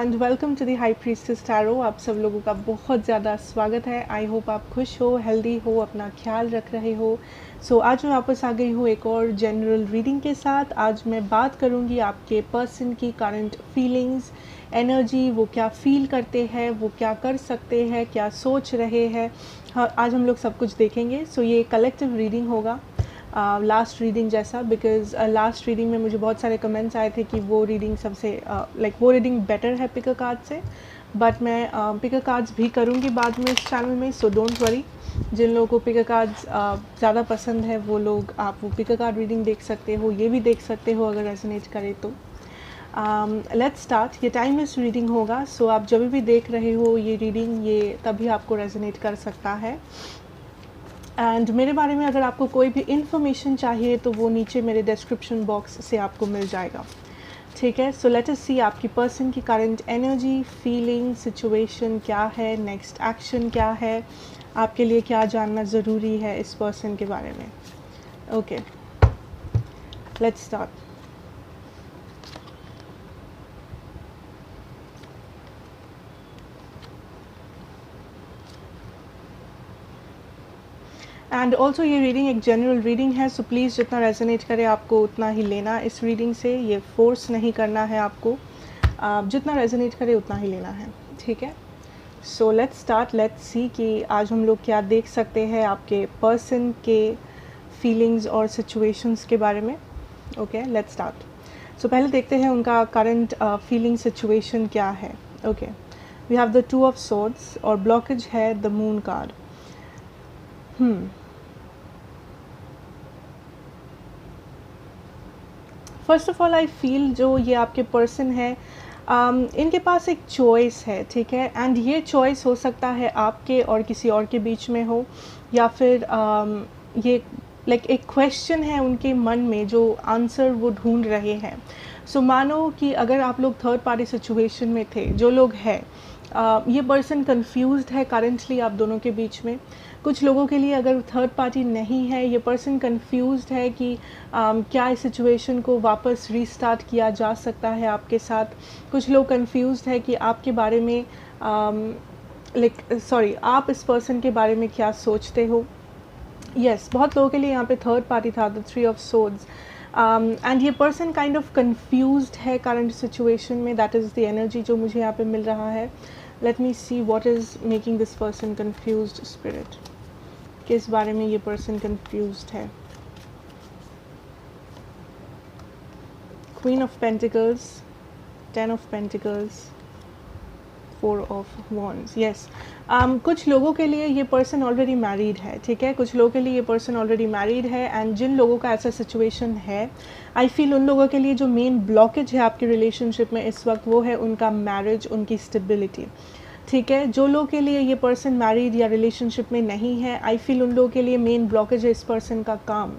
And welcome to the high priestess tarot. आप सब लोगों का बहुत ज़्यादा स्वागत है। आई होप आप खुश हो, हेल्दी हो, अपना ख्याल रख रहे हो। आज मैं वापस आ गई हूँ एक और जनरल रीडिंग के साथ। आज मैं बात करूँगी आपके पर्सन की करंट फीलिंग्स, एनर्जी, वो क्या फील करते हैं, वो क्या कर सकते हैं, क्या सोच रहे हैं। हाँ, आज हम लोग सब कुछ देखेंगे। ये कलेक्टिव रीडिंग होगा लास्ट रीडिंग जैसा, बिकॉज लास्ट रीडिंग में मुझे बहुत सारे कमेंट्स आए थे कि वो रीडिंग सबसे वो रीडिंग बेटर है पिकर कार्ड से। बट मैं पिकर कार्ड्स भी करूँगी बाद में इस चैनल में, सो डोंट वरी। जिन लोगों को पिकर कार्ड्स ज़्यादा पसंद है वो लोग आप वो पिकर कार्ड रीडिंग देख सकते हो, ये भी देख सकते हो अगर रेजोनेट करे तो। Let's start. ये टाइमलेस रीडिंग होगा, सो आप जब भी देख रहे हो ये रीडिंग, ये तभी आपको रेजोनेट कर सकता है। एंड मेरे बारे में अगर आपको कोई भी इन्फॉर्मेशन चाहिए तो वो नीचे मेरे डिस्क्रिप्शन बॉक्स से आपको मिल जाएगा, ठीक है। सो लेट अस सी आपकी पर्सन की करंट एनर्जी, फीलिंग, सिचुएशन क्या है, नेक्स्ट एक्शन क्या है, आपके लिए क्या जानना ज़रूरी है इस पर्सन के बारे में। Okay, let's start. And also ये रीडिंग एक जनरल रीडिंग है, सो प्लीज़ जितना रेजोनेट करे आपको उतना ही लेना इस रीडिंग से। ये फोर्स नहीं करना है आपको, जितना रेजोनेट करे उतना ही लेना है, ठीक है। So let's start, let's see कि आज हम लोग क्या देख सकते हैं आपके पर्सन के फीलिंग्स और सिचुएशंस के बारे में। Okay, let's start. सो पहले देखते हैं उनका करंट फीलिंग सिचुएशन क्या है। Okay, we have the 2 of swords और ब्लॉकेज है the moon card. First of all I feel जो ये आपके पर्सन है, इनके पास एक चॉइस है, ठीक है। एंड ये चॉइस हो सकता है आपके और किसी और के बीच में हो, या फिर ये एक क्वेश्चन है उनके मन में जो आंसर वो ढूंढ रहे हैं। सो मानो कि अगर आप लोग थर्ड पार्टी सिचुएशन में थे, जो लोग हैं, ये पर्सन कंफ्यूज्ड है करेंटली आप दोनों के बीच में। कुछ लोगों के लिए अगर थर्ड पार्टी नहीं है, ये पर्सन कंफ्यूज्ड है कि क्या इस सिचुएशन को वापस रीस्टार्ट किया जा सकता है आपके साथ। कुछ लोग कंफ्यूज्ड है कि आपके बारे में आप इस पर्सन के बारे में क्या सोचते हो। यस, बहुत लोगों के लिए यहाँ पे थर्ड पार्टी था, द 3 ऑफ सोर्ड्स। एंड ये पर्सन काइंड ऑफ कंफ्यूज्ड है करंट सिचुएशन में। दैट इज़ द एनर्जी जो मुझे यहाँ पे मिल रहा है। Let me see what is making this person confused spirit. किस बारे में ये पर्सन कंफ्यूज्ड है। Queen of pentacles, 10 of pentacles, 4 of wands. Yes, कुछ लोगों के लिए ये पर्सन ऑलरेडी मैरिड है, ठीक है। कुछ लोगों के लिए ये पर्सन ऑलरेडी मैरिड है। एंड जिन लोगों का ऐसा सिचुएशन है, आई फील उन लोगों के लिए जो मेन ब्लॉकेज है आपकी रिलेशनशिप में इस वक्त, वो है उनका मैरिज, उनकी स्टेबिलिटी, ठीक है। जो लोगों के लिए ये पर्सन मैरिड या रिलेशनशिप में नहीं है, आई फील उन लोगों के लिए मेन ब्लॉकेज है इस पर्सन का काम।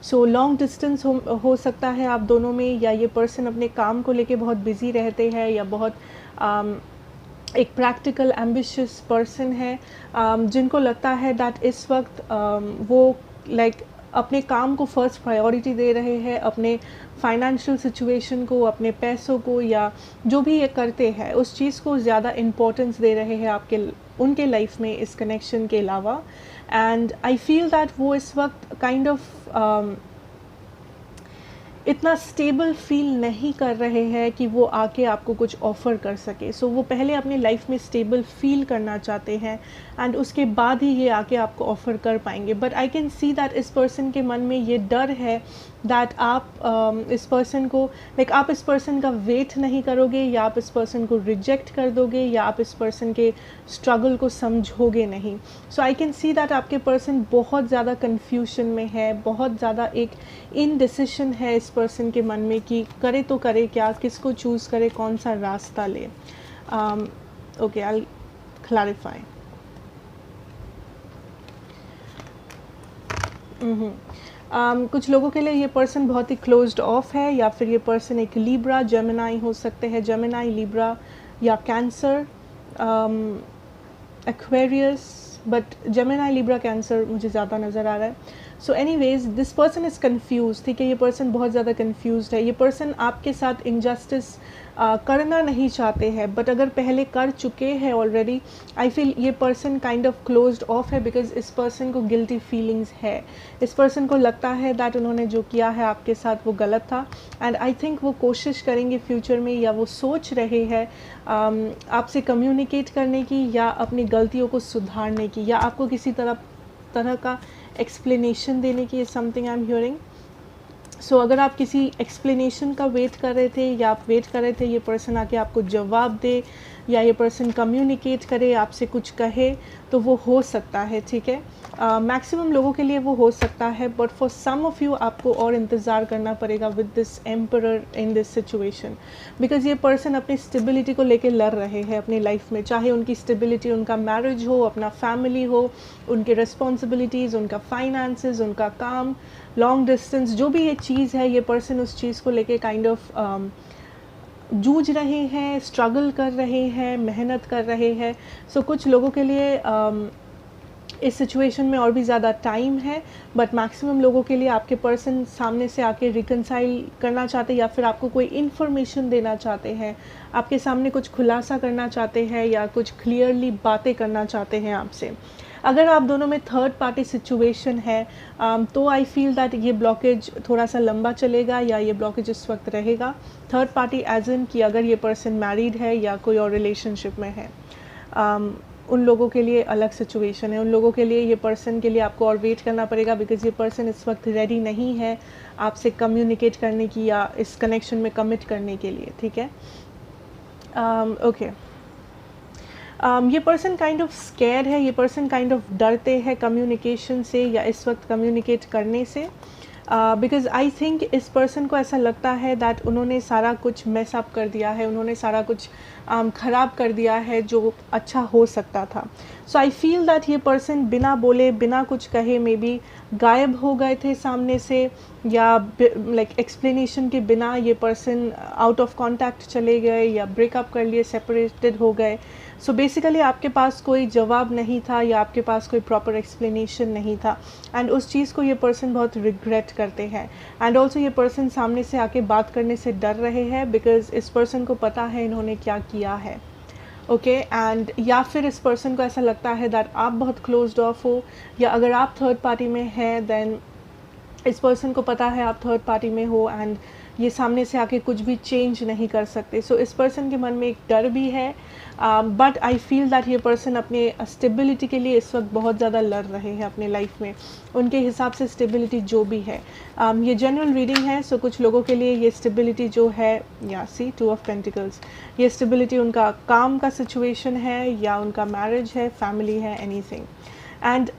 सो लॉन्ग डिस्टेंस हो सकता है आप दोनों में, या ये पर्सन अपने काम को लेके बहुत बिजी रहते हैं, या बहुत एक प्रैक्टिकल एम्बिशियस पर्सन है, जिनको लगता है दैट इस वक्त वो अपने काम को फर्स्ट प्रायोरिटी दे रहे हैं, अपने फाइनेंशियल सिचुएशन को, अपने पैसों को, या जो भी ये करते हैं उस चीज़ को ज़्यादा इम्पोर्टेंस दे रहे हैं उनके लाइफ में इस कनेक्शन के अलावा। एंड आई फील दैट वो इस वक्त काइंड ऑफ इतना स्टेबल फील नहीं कर रहे हैं कि वो आके आपको कुछ ऑफ़र कर सके। सो वो पहले अपनी लाइफ में स्टेबल फील करना चाहते हैं, एंड उसके बाद ही ये आके आपको ऑफ़र कर पाएंगे। But I can see that इस पर्सन के मन में ये डर है दैट आप इस पर्सन को आप इस पर्सन का वेट नहीं करोगे, या आप इस पर्सन को रिजेक्ट कर दोगे, या आप इस पर्सन के स्ट्रगल को समझोगे नहीं। सो आई कैन सी दैट आपके पर्सन बहुत ज़्यादा कन्फ्यूजन में है, बहुत ज़्यादा एक इनडिसिशन है इस पर्सन के मन में कि करे तो करे क्या, किसको चूज़ करे, कौन सा रास्ता ले। Okay, I will clarify. कुछ लोगों के लिए ये पर्सन बहुत ही क्लोज्ड ऑफ है, या फिर ये पर्सन एक लिब्रा, जेमिनाई हो सकते हैं, जेमिनाई, लिब्रा या cancer, Aquarius, but Gemini, Libra, cancer मुझे ज़्यादा नज़र आ रहा है। So anyways this person is confuse, ठीक है, ये पर्सन बहुत ज़्यादा कन्फ्यूज है। ये पर्सन आपके साथ इनजस्टिस करना नहीं चाहते हैं, बट अगर पहले कर चुके हैं ऑलरेडी, आई फील ये person kind of closed of है, बिकॉज इस पर्सन को गिल्टी फीलिंग्स है। इस पर्सन को लगता है दैट उन्होंने जो किया है आपके साथ वो गलत था, एंड आई थिंक वो कोशिश करेंगे फ्यूचर में, या वो सोच रहे हैं आपसे कम्युनिकेट करने की, या अपनी गलतियों को सुधारने की, या आपको किसी तरह का एक्सप्लेनेशन देने की, is something I am hearing. So अगर आप किसी एक्सप्लेनेशन का वेट कर रहे थे, या आप वेट कर रहे थे ये पर्सन आके आपको जवाब दे, या ये पर्सन कम्युनिकेट करे, आपसे कुछ कहे, तो वो हो सकता है, ठीक है। मैक्सिमम लोगों के लिए वो हो सकता है, but for some of you आपको और इंतज़ार करना पड़ेगा with this emperor in this situation, because ये पर्सन अपनी स्टेबिलिटी को लेके लड़ रहे हैं अपनी लाइफ में, चाहे उनकी स्टेबिलिटी उनका मैरिज हो, अपना फैमिली हो, उनके रिस्पॉन्सिबिलिटीज़, उनका फाइनेंसेस, उनका काम, लॉन्ग डिस्टेंस, जो भी ये चीज़ है, ये पर्सन उस चीज़ को लेके काइंड ऑफ जूझ रहे हैं, स्ट्रगल कर रहे हैं, मेहनत कर रहे हैं। सो कुछ लोगों के लिए इस सिचुएशन में और भी ज़्यादा टाइम है, बट मैक्सिमम लोगों के लिए आपके पर्सन सामने से आके रिकनसाइल करना चाहते हैं, या फिर आपको कोई इन्फॉर्मेशन देना चाहते हैं, आपके सामने कुछ खुलासा करना चाहते हैं, या कुछ क्लियरली बातें करना चाहते हैं आपसे। अगर आप दोनों में थर्ड पार्टी सिचुएशन है तो आई फील दैट ये ब्लॉकेज थोड़ा सा लंबा चलेगा, या ये ब्लॉकेज इस वक्त रहेगा। थर्ड पार्टी एज इन कि अगर ये पर्सन मैरिड है या कोई और रिलेशनशिप में है, उन लोगों के लिए अलग सिचुएशन है। उन लोगों के लिए ये पर्सन के लिए आपको और वेट करना पड़ेगा, बिकॉज ये पर्सन इस वक्त रेडी नहीं है आपसे कम्युनिकेट करने की, या इस कनेक्शन में कमिट करने के लिए, ठीक है। ओके, ये पर्सन काइंड ऑफ स्कैर्ड है, ये पर्सन काइंड ऑफ डरते हैं कम्युनिकेशन से, या इस वक्त कम्युनिकेट करने से, बिकॉज आई थिंक इस पर्सन को ऐसा लगता है दैट उन्होंने सारा कुछ मैस अप कर दिया है, उन्होंने सारा कुछ ख़राब कर दिया है जो अच्छा हो सकता था। सो आई फील दैट ये पर्सन बिना बोले, बिना कुछ कहे मे बी गायब हो गए थे सामने से, या लाइक एक्सप्लेनेशन के बिना ये पर्सन आउट ऑफ कॉन्टैक्ट चले गए, या ब्रेकअप कर लिए, सेपरेटेड हो गए। सो बेसिकली आपके पास कोई जवाब नहीं था, या आपके पास कोई प्रॉपर एक्सप्लेनेशन नहीं था, एंड उस चीज़ को ये पर्सन बहुत रिग्रेट करते हैं। एंड ऑल्सो ये पर्सन सामने से आके बात करने से डर रहे हैं, बिकॉज इस पर्सन को पता है इन्होंने क्या किया है, ओके। एंड या फिर इस पर्सन को ऐसा लगता है दैट आप बहुत क्लोज्ड ऑफ हो, या अगर आप थर्ड पार्टी में हैं देन इस पर्सन को पता है आप थर्ड पार्टी में हो, एंड ये सामने से आके कुछ भी चेंज नहीं कर सकते। सो इस पर्सन के मन में एक डर भी है, बट आई फील दैट ये पर्सन अपने स्टेबिलिटी के लिए इस वक्त बहुत ज़्यादा लड़ रहे हैं अपने लाइफ में। उनके हिसाब से स्टेबिलिटी जो भी है, ये जनरल रीडिंग है, सो कुछ लोगों के लिए ये स्टेबिलिटी जो है, या सी 2 ऑफ पेंटिकल्स, ये स्टेबिलिटी उनका काम का सिचुएशन है, या उनका मैरिज है, फैमिली है, एनीथिंग। एंड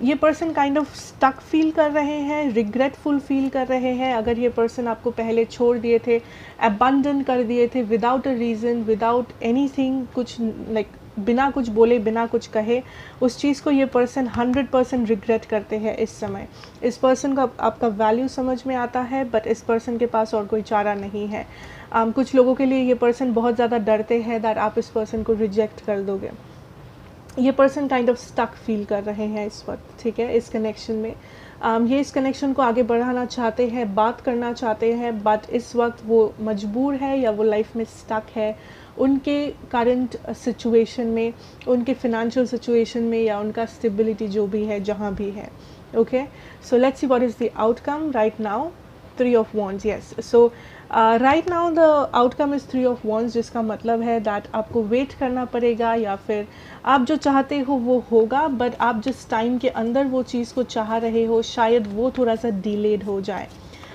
ये person kind of stuck feel कर रहे हैं, रिग्रेटफुल फील कर रहे हैं। अगर ये पर्सन आपको पहले छोड़ दिए थे, अबंडन कर दिए थे without a reason, without anything, कुछ लाइक बिना कुछ बोले, बिना कुछ कहे, उस चीज़ को ये पर्सन 100% रिग्रेट करते हैं इस समय। इस पर्सन को आपका वैल्यू समझ में आता है, बट इस पर्सन के पास और कोई चारा नहीं है। कुछ लोगों के लिए ये पर्सन बहुत ज़्यादा डरते हैं दैट आप इस पर्सन को रिजेक्ट कर दोगे। ये person kind of stuck feel कर रहे हैं इस वक्त, ठीक है, इस कनेक्शन में। ये इस कनेक्शन को आगे बढ़ाना चाहते हैं, बात करना चाहते हैं, बट इस वक्त वो मजबूर है, या वो लाइफ में स्टक है उनके करंट सिचुएशन में, उनके फिनेंशियल सिचुएशन में, या उनका स्टेबिलिटी जो भी है जहाँ भी है, okay. So let's see what is the outcome right now. 3 of Wands, yes. So right now the outcome is 3 of Wands, जिसका मतलब है दैट आपको वेट करना पड़ेगा, या फिर आप जो चाहते हो वो होगा, बट आप जिस टाइम के अंदर वो चीज़ को चाह रहे हो शायद वो थोड़ा सा डिलेड हो जाए।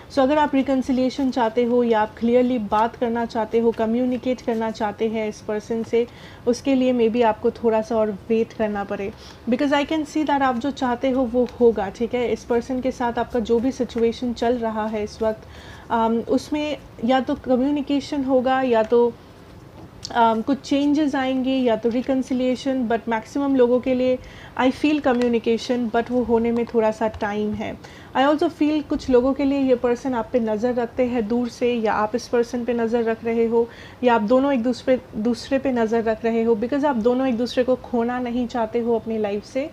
सो अगर आप रिकन्सिलिएशन चाहते हो, या आप क्लियरली बात करना चाहते हो, कम्युनिकेट करना चाहते हैं इस पर्सन से, उसके लिए मे बी आपको थोड़ा सा और वेट करना पड़े, because I can see that आप जो चाहते हो वो होगा, ठीक है। इस पर्सन के साथ आपका जो भी सिचुएशन चल रहा है इस वक्त, उसमें या तो कम्युनिकेशन होगा, या तो कुछ चेंजेस आएंगे या तो रिकन्सिलिएशन, बट मैक्सिमम लोगों के लिए आई फील कम्युनिकेशन, बट वो होने में थोड़ा सा टाइम है। आई ऑल्सो फील कुछ लोगों के लिए ये पर्सन आप पे नज़र रखते हैं दूर से, या आप इस पर्सन पे नज़र रख रहे हो, या आप दोनों एक दूसरे पे नज़र रख रहे हो, बिकॉज आप दोनों एक दूसरे को खोना नहीं चाहते हो अपनी लाइफ से।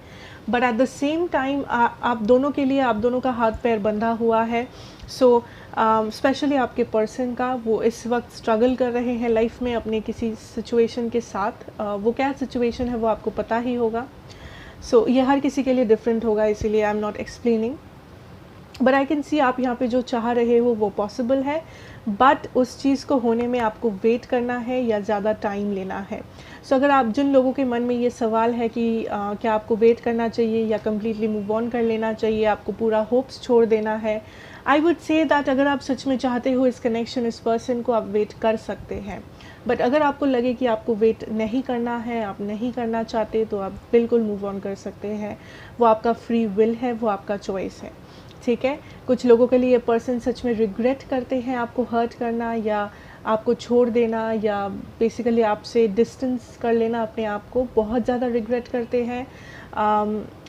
But at the same time आप दोनों के लिए आप दोनों का हाथ पैर बंधा हुआ है। सो स्पेशली आपके पर्सन का, वो इस वक्त स्ट्रगल कर रहे हैं लाइफ में अपने किसी सिचुएशन के साथ। वो क्या सिचुएशन है वो आपको पता ही होगा। सो ये हर किसी के लिए डिफरेंट होगा, इसीलिए I am not explaining, but I can see आप यहाँ पे जो चाह रहे हो वो पॉसिबल है, बट उस चीज़ को होने में आपको वेट करना है या ज़्यादा टाइम लेना है। सो अगर आप जिन लोगों के मन में ये सवाल है कि क्या आपको वेट करना चाहिए या कम्प्लीटली मूव ऑन कर लेना चाहिए, आपको पूरा होप्स छोड़ देना है, आई वुड से दैट अगर आप सच में चाहते हो इस कनेक्शन, इस पर्सन को, आप वेट कर सकते हैं। बट अगर आपको लगे कि आपको वेट नहीं करना है, आप नहीं करना चाहते, तो आप बिल्कुल मूव ऑन कर सकते हैं। वो आपका फ्री विल है, वो आपका चॉइस है, ठीक है। कुछ लोगों के लिए ये पर्सन सच में रिग्रेट करते हैं आपको हर्ट करना या आपको छोड़ देना या बेसिकली आपसे डिस्टेंस कर लेना अपने आप को, बहुत ज़्यादा रिग्रेट करते हैं।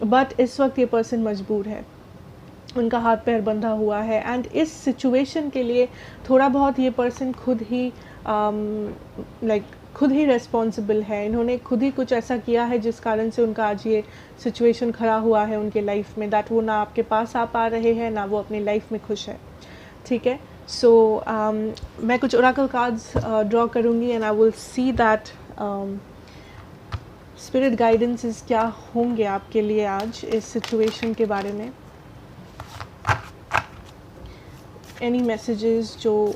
बट इस वक्त ये पर्सन मजबूर है, उनका हाथ पैर बंधा हुआ है, एंड इस सिचुएशन के लिए थोड़ा बहुत ये पर्सन खुद ही खुद ही रिस्पॉन्सिबल है। इन्होंने खुद ही कुछ ऐसा किया है जिस कारण से उनका आज ये सिचुएशन खड़ा हुआ है उनके लाइफ में, दैट वो ना आपके पास आ पा रहे हैं, ना वो अपनी लाइफ में खुश है, ठीक है। सो मैं कुछ ओरेकल कार्ड्स ड्रॉ करूँगी and I will see that spirit guidances क्या होंगे आपके लिए आज इस सिचुएशन के बारे में। एनी मैसेजेस जो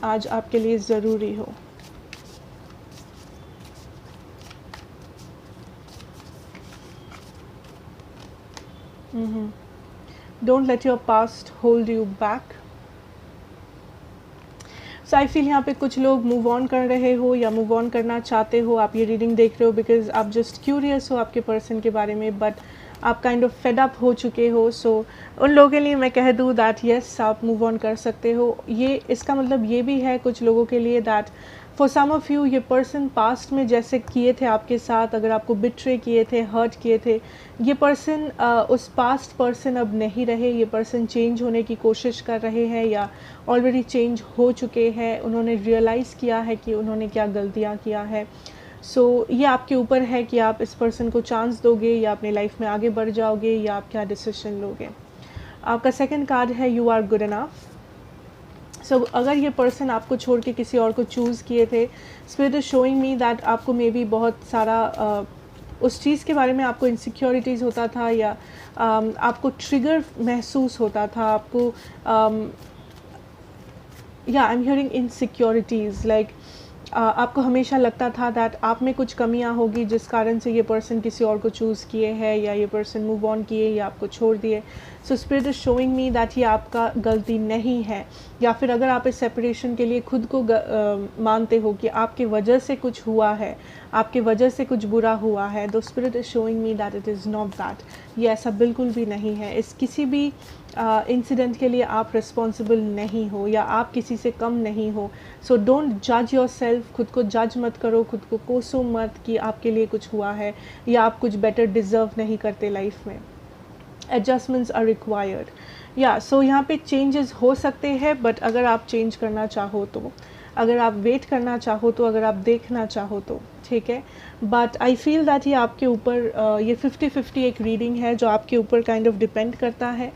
आज आपके लिए ज़रूरी हो। Don't let your past hold you back. So I feel यहाँ पे कुछ लोग मूव ऑन कर रहे हो या मूव ऑन करना चाहते हो, आप ये रीडिंग देख रहे हो बिकॉज आप जस्ट क्यूरियस हो आपके पर्सन के बारे में, बट आप काइंड ऑफ फेड अप हो चुके हो। सो उन लोगों के लिए मैं कह दूँ दैट यस, आप मूव ऑन कर सकते हो। ये इसका मतलब ये भी है कुछ लोगों के लिए that for some of you ये पर्सन पास्ट में जैसे किए थे आपके साथ, अगर आपको बिट्रे किए थे, हर्ट किए थे, ये पर्सन उस पास्ट पर्सन अब नहीं रहे। ये पर्सन चेंज होने की कोशिश कर रहे हैं या ऑलरेडी चेंज हो चुके हैं। उन्होंने रियलाइज़ किया है कि उन्होंने क्या गलतियाँ किया है। सो ये आपके ऊपर है कि आप इस पर्सन को चांस दोगे या अपनी लाइफ में आगे बढ़ जाओगे या आप क्या डिसीजन लोगे। आपका सेकंड कार्ड है यू आर गुड इनफ। सो अगर ये पर्सन आपको छोड़ के किसी और को चूज़ किए थे, spirit is showing me that आपको मे बी बहुत सारा उस चीज़ के बारे में आपको इनसिक्योरिटीज़ होता था या आपको ट्रिगर महसूस होता था, आपको या आई एम हियरिंग इनसिक्योरिटीज़ लाइक आपको हमेशा लगता था दैट आप में कुछ कमियां होगी जिस कारण से ये पर्सन किसी और को चूज़ किए हैं या ये पर्सन मूव ऑन किए या आपको छोड़ दिए। So spirit is showing me that ये आपका गलती नहीं है, या फिर अगर आप इस सेपरेशन के लिए खुद को मानते हो कि आपके वजह से कुछ हुआ है, आपके वजह से कुछ बुरा हुआ है, तो spirit is showing me that it is not that. ये ऐसा बिल्कुल भी नहीं है। इस किसी भी इंसिडेंट के लिए आप रिस्पॉन्सिबल नहीं हो या आप किसी से कम नहीं हो। सो डोंट जज योर सेल्फ, खुद को जज मत करो, खुद को कोसो मत कि आपके लिए कुछ हुआ है या आप कुछ बेटर डिज़र्व नहीं करते लाइफ में। एडजस्टमेंट्स आर रिक्वायर्ड या सो यहाँ पे चेंजेस हो सकते हैं, बट अगर आप चेंज करना चाहो तो, अगर आप वेट करना चाहो तो, अगर आप देखना चाहो तो, ठीक है। बट आई फील दैट ये आपके ऊपर ये 50-50 एक रीडिंग है जो आपके ऊपर काइंड ऑफ डिपेंड करता है,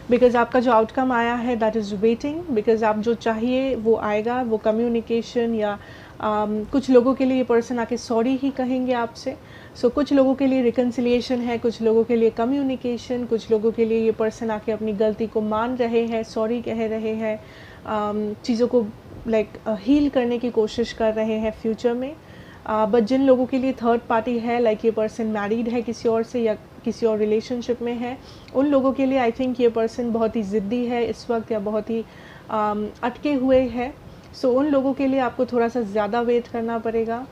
बिकॉज आपका जो आउटकम आया है दैट इज़ वेटिंग, बिकॉज आप जो चाहिए वो आएगा, वो कम्युनिकेशन या कुछ लोगों के लिए ये पर्सन आके सॉरी ही कहेंगे आपसे। सो कुछ लोगों के लिए रिकन्सिलिएशन है, कुछ लोगों के लिए कम्युनिकेशन, कुछ लोगों के लिए ये पर्सन आके अपनी गलती को मान रहे हैं, सॉरी कह रहे हैं, चीज़ों को लाइक हील करने की कोशिश कर रहे हैं फ्यूचर में। बट जिन लोगों के लिए थर्ड पार्टी है, लाइक ये पर्सन मैरिड है किसी और से या किसी और रिलेशनशिप में है, उन लोगों के लिए आई थिंक ये पर्सन बहुत ही ज़िद्दी है इस वक्त या बहुत ही अटके हुए है। सो उन लोगों के लिए आपको थोड़ा सा ज़्यादा वेट करना पड़ेगा।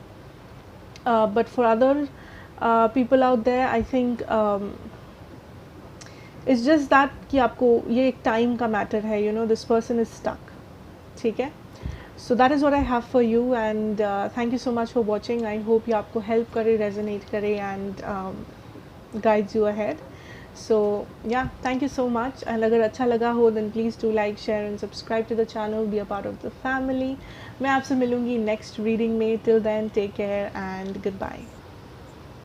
But for other people out there I think it's just that कि आपको ये एक टाइम का मैटर है, you know this person is stuck, ठीक है। So that is what I have for you and thank you so much for watching. I hope ये आपको हेल्प करे, रेजोनेट करे and guides you ahead. So yeah, thank you so much. And अगर अच्छा लगा हो then please do like, share and subscribe to the channel. Be a part of the family. मैं आपसे मिलूँगी next reading में. Till then, take care and goodbye.